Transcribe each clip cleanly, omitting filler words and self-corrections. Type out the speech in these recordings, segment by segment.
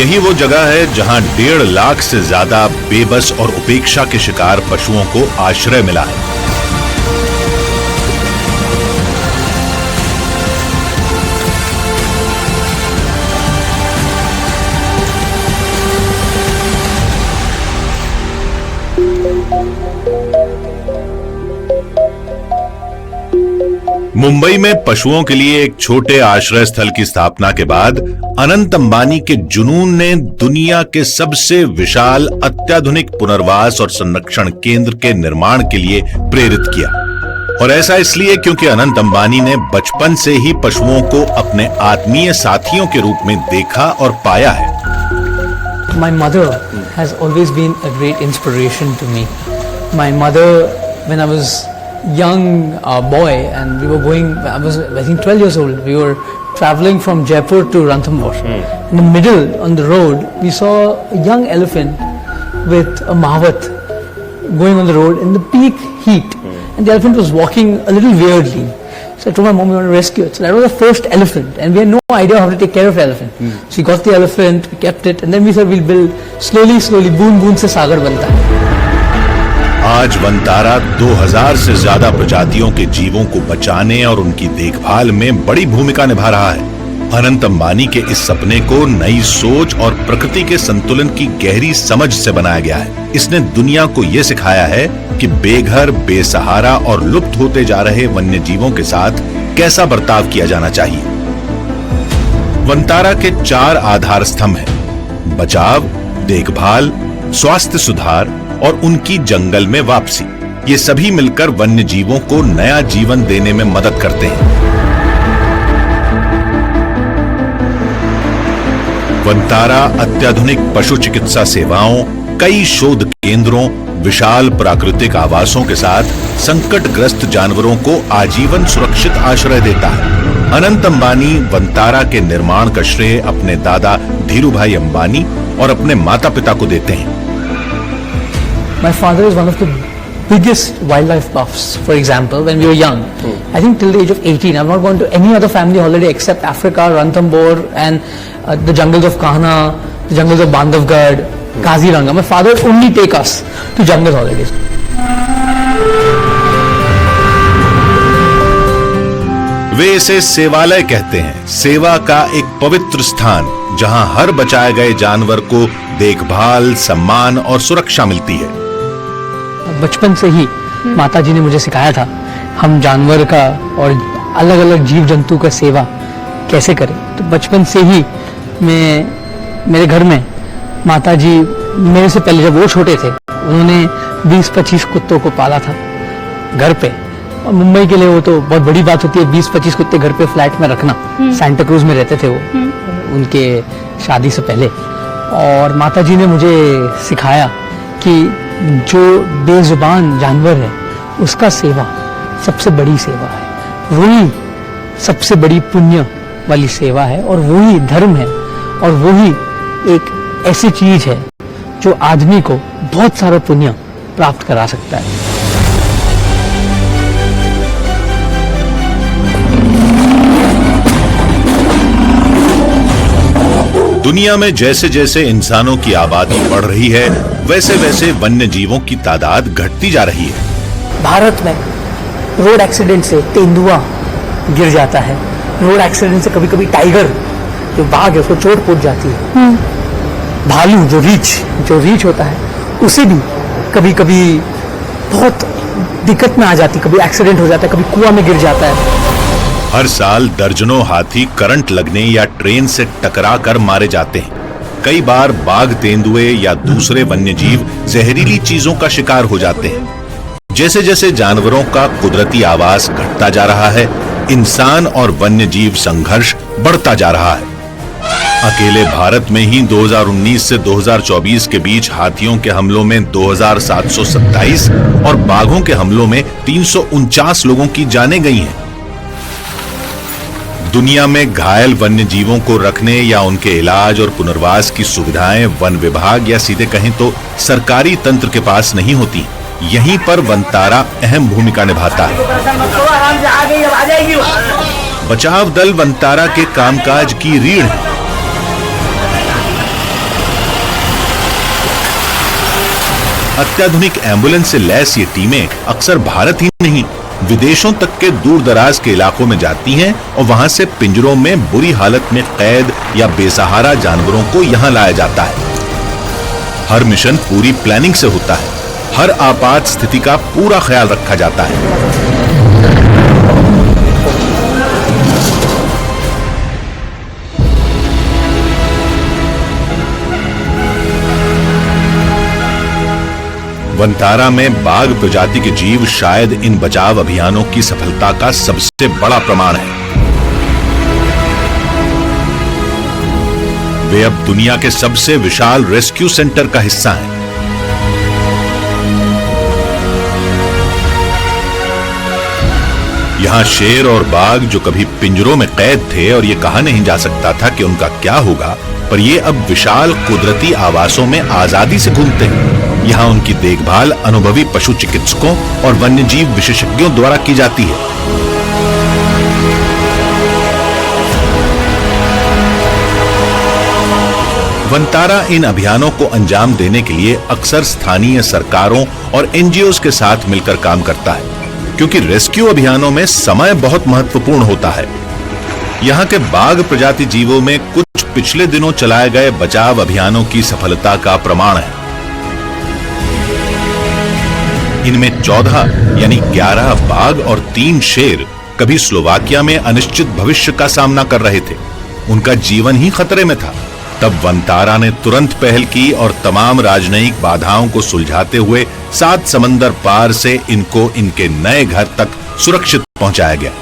यही वो जगह है जहां 1.5 लाख से ज्यादा बेबस और उपेक्षा के शिकार पशुओं को आश्रय मिला है। मुंबई में पशुओं के लिए एक छोटे आश्रय स्थल की स्थापना के बाद अनंत अंबानी के जुनून ने दुनिया के सबसे विशाल अत्याधुनिक पुनर्वास और संरक्षण केंद्र के निर्माण के लिए प्रेरित किया। और ऐसा इसलिए क्योंकि अनंत अंबानी ने बचपन से ही पशुओं को अपने आत्मीय साथियों के रूप में देखा और पाया है। My mother has always been a great inspiration to me. My mother, when I was young boy and we were going, I was I think 12 years old, we were traveling from Jaipur to Ranthambore. In the middle on the road we saw a young elephant with a mavat going on the road in the peak heat, and the elephant was walking a little weirdly. So I told my mom we want to rescue it. So that was the first elephant and we had no idea how to take care of the elephant. So we got the elephant, we kept it, and then we said we'll build slowly बूंद बूंद से सागर बनता है। आज वनतारा 2000 से ज्यादा प्रजातियों के जीवों को बचाने और उनकी देखभाल में बड़ी भूमिका निभा रहा है। अनंत अंबानी के इस सपने को नई सोच और प्रकृति के संतुलन की गहरी समझ से बनाया गया है। इसने दुनिया को यह सिखाया है कि बेघर, बेसहारा और लुप्त होते जा रहे वन्य जीवों के साथ कैसा बर्ताव किया जाना चाहिए। वनतारा के 4 आधार स्तंभ हैं: बचाव, देखभाल, स्वास्थ्य सुधार और उनकी जंगल में वापसी। ये सभी मिलकर वन्य जीवों को नया जीवन देने में मदद करते हैं। वनतारा अत्याधुनिक पशु चिकित्सा सेवाओं, कई शोध केंद्रों, विशाल प्राकृतिक आवासों के साथ संकटग्रस्त जानवरों को आजीवन सुरक्षित आश्रय देता है। अनंत अंबानी वनतारा के निर्माण का श्रेय अपने दादा धीरूभाई अंबानी और अपने माता पिता को देते हैं। My father is one of the biggest wildlife buffs. For example, when we were young, I think till the age of 18, I've not gone to any other family holiday except Africa, Ranthambore, and the jungles of Kahana, the jungles of Bandhavgarh, Kaziranga. My father would only take us to jungle holidays. वे इसे सेवालय कहते हैं, सेवा का एक पवित्र स्थान जहां हर बचाए गए जानवर को देखभाल, सम्मान और सुरक्षा मिलती है। बचपन से ही माताजी ने मुझे सिखाया था हम जानवर का और अलग अलग जीव जंतु का सेवा कैसे करें। तो बचपन से ही मेरे घर में माताजी मेरे से पहले जब वो छोटे थे उन्होंने 20-25 कुत्तों को पाला था घर पे। और मुंबई के लिए वो तो बहुत बड़ी बात होती है 20-25 कुत्ते घर पे फ्लैट में रखना। सैंटा क्रूज में रहते थे वो उनके शादी से पहले। और माताजी ने मुझे सिखाया कि जो बेजुबान जानवर है उसका सेवा सबसे बड़ी सेवा है, वही सबसे बड़ी पुण्य वाली सेवा है और वही धर्म है और वही एक ऐसी चीज है जो आदमी को बहुत सारा पुण्य प्राप्त करा सकता है। दुनिया में जैसे जैसे इंसानों की आबादी बढ़ रही है वैसे वैसे वन्य जीवों की तादाद घटती जा रही है। भारत में रोड एक्सीडेंट से तेंदुआ गिर जाता है, रोड एक्सीडेंट से कभी कभी टाइगर जो बाघ है उसको चोट पहुंच जाती है, भालू जो रीछ होता है उसे भी कभी कभी बहुत दिक्कत में आ जाती, कभी एक्सीडेंट हो जाता है, कभी कुआं में गिर जाता है। हर साल दर्जनों हाथी करंट लगने या ट्रेन से टकरा कर मारे जाते हैं। कई बार बाघ, तेंदुए या दूसरे वन्यजीव जहरीली चीजों का शिकार हो जाते हैं। जैसे जैसे जानवरों का कुदरती आवास घटता जा रहा है, इंसान और वन्यजीव संघर्ष बढ़ता जा रहा है। अकेले भारत में ही 2019 से 2024 के बीच हाथियों के हमलों में 2727 और बाघों के हमलों में 349 लोगों की जानें गई हैं। दुनिया में घायल वन्य जीवों को रखने या उनके इलाज और पुनर्वास की सुविधाएं वन विभाग या सीधे कहें तो सरकारी तंत्र के पास नहीं होती। यहीं पर वनतारा अहम भूमिका निभाता है। बचाव दल वनतारा के कामकाज की रीढ़ है। अत्याधुनिक एम्बुलेंस से लैस ये टीमें अक्सर भारत ही नहीं, विदेशों तक के दूर दराज के इलाकों में जाती हैं और वहां से पिंजरों में बुरी हालत में कैद या बेसहारा जानवरों को यहां लाया जाता है। हर मिशन पूरी प्लानिंग से होता है, हर आपात स्थिति का पूरा ख्याल रखा जाता है। वनतारा में बाघ प्रजाति के जीव शायद इन बचाव अभियानों की सफलता का सबसे बड़ा प्रमाण है। वे अब दुनिया के सबसे विशाल रेस्क्यू सेंटर का हिस्सा हैं। यहां शेर और बाघ जो कभी पिंजरों में कैद थे और ये कहा नहीं जा सकता था कि उनका क्या होगा, पर ये अब विशाल कुदरती आवासों में आजादी से घूमते हैं। यहाँ उनकी देखभाल अनुभवी पशु चिकित्सकों और वन्यजीव विशेषज्ञों द्वारा की जाती है। वनतारा इन अभियानों को अंजाम देने के लिए अक्सर स्थानीय सरकारों और एनजीओज के साथ मिलकर काम करता है, क्योंकि रेस्क्यू अभियानों में समय बहुत महत्वपूर्ण होता है। यहाँ के बाघ प्रजाति जीवों में कुछ पिछले दिनों चलाए गए बचाव अभियानों की सफलता का प्रमाण है। इनमें 14 यानी 11 बाघ और 3 शेर कभी स्लोवाकिया में अनिश्चित भविष्य का सामना कर रहे थे। उनका जीवन ही खतरे में था। तब वनतारा ने तुरंत पहल की और तमाम राजनयिक बाधाओं को सुलझाते हुए 7 समंदर पार से इनको इनके नए घर तक सुरक्षित पहुंचाया गया।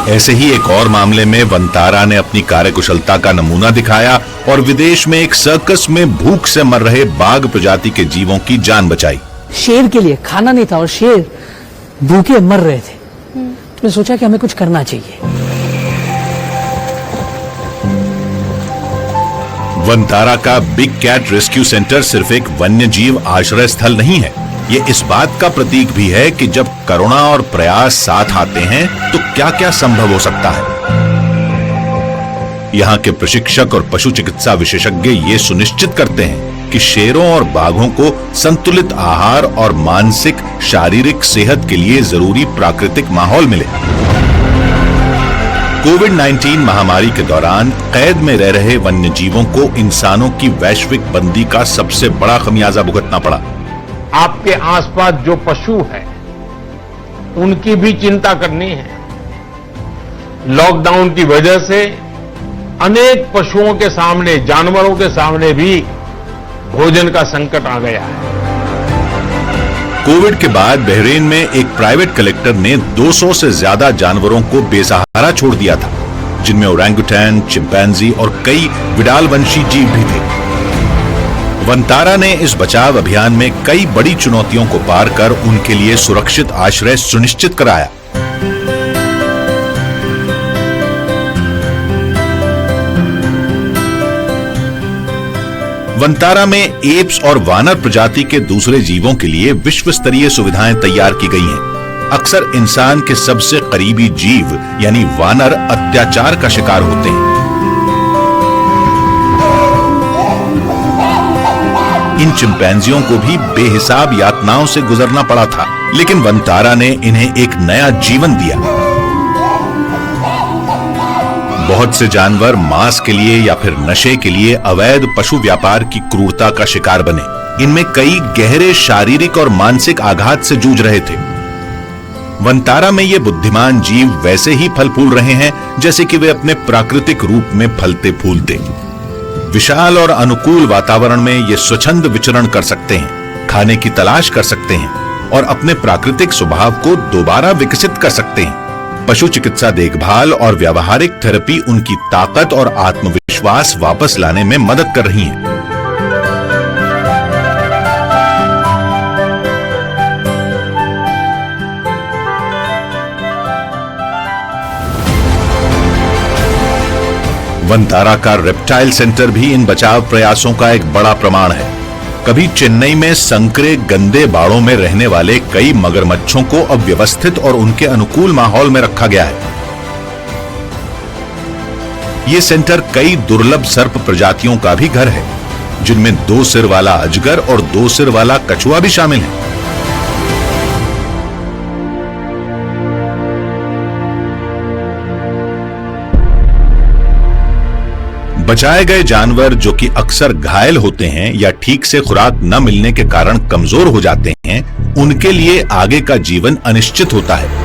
ऐसे ही एक और मामले में वनतारा ने अपनी कार्यकुशलता का नमूना दिखाया और विदेश में एक सर्कस में भूख से मर रहे बाघ प्रजाति के जीवों की जान बचाई। शेर के लिए खाना नहीं था और शेर भूखे मर रहे थे, तो मैं सोचा कि हमें कुछ करना चाहिए। वनतारा का बिग कैट रेस्क्यू सेंटर सिर्फ एक वन्य जीव आश्रय स्थल नहीं है, ये इस बात का प्रतीक भी है कि जब करुणा और प्रयास साथ आते हैं तो क्या क्या संभव हो सकता है। यहाँ के प्रशिक्षक और पशु चिकित्सा विशेषज्ञ ये सुनिश्चित करते हैं कि शेरों और बाघों को संतुलित आहार और मानसिक शारीरिक सेहत के लिए जरूरी प्राकृतिक माहौल मिले। कोविड-19 महामारी के दौरान कैद में रह रहे वन्य जीवों को इंसानों की वैश्विक बंदी का सबसे बड़ा खमियाजा भुगतना पड़ा। आपके आसपास जो पशु है उनकी भी चिंता करनी है। लॉकडाउन की वजह से अनेक पशुओं के सामने, जानवरों के सामने भी भोजन का संकट आ गया है। कोविड के बाद बहरीन में एक प्राइवेट कलेक्टर ने 200 से ज्यादा जानवरों को बेसहारा छोड़ दिया था, जिनमें ओरंगुटैन, चिंपैंजी और कई विडालवंशी जीव भी थे। वनतारा ने इस बचाव अभियान में कई बड़ी चुनौतियों को पार कर उनके लिए सुरक्षित आश्रय सुनिश्चित कराया। वनतारा में एप्स और वानर प्रजाति के दूसरे जीवों के लिए विश्व स्तरीय सुविधाएं तैयार की गई हैं। अक्सर इंसान के सबसे करीबी जीव यानी वानर अत्याचार का शिकार होते हैं। इन चिंपैंजियों को भी बेहिसाब यातनाओं से गुजरना पड़ा था, लेकिन वनतारा ने इन्हें एक नया जीवन दिया। बहुत से जानवर मांस के लिए या फिर नशे के लिए अवैध पशु व्यापार की क्रूरता का शिकार बने। इनमें कई गहरे शारीरिक और मानसिक आघात से जूझ रहे थे। वनतारा में ये बुद्धिमान जीव वैसे ही फल फूल रहे हैं जैसे कि वे अपने प्राकृतिक रूप में फलते फूलते। विशाल और अनुकूल वातावरण में ये स्वच्छंद विचरण कर सकते हैं, खाने की तलाश कर सकते हैं और अपने प्राकृतिक स्वभाव को दोबारा विकसित कर सकते हैं। पशु चिकित्सा देखभाल और व्यावहारिक थेरेपी उनकी ताकत और आत्मविश्वास वापस लाने में मदद कर रही हैं। वनतारा का रेप्टाइल सेंटर भी इन बचाव प्रयासों का एक बड़ा प्रमाण है। कभी चेन्नई में संकरे गंदे बाड़ों में रहने वाले कई मगरमच्छों को अब व्यवस्थित और उनके अनुकूल माहौल में रखा गया है। ये सेंटर कई दुर्लभ सर्प प्रजातियों का भी घर है। जिनमें 2 सिर वाला अजगर और 2 सिर वाला कछुआ भी शामिल है। बचाए गए जानवर जो कि अक्सर घायल होते हैं या ठीक से खुराक न मिलने के कारण कमजोर हो जाते हैं, उनके लिए आगे का जीवन अनिश्चित होता है।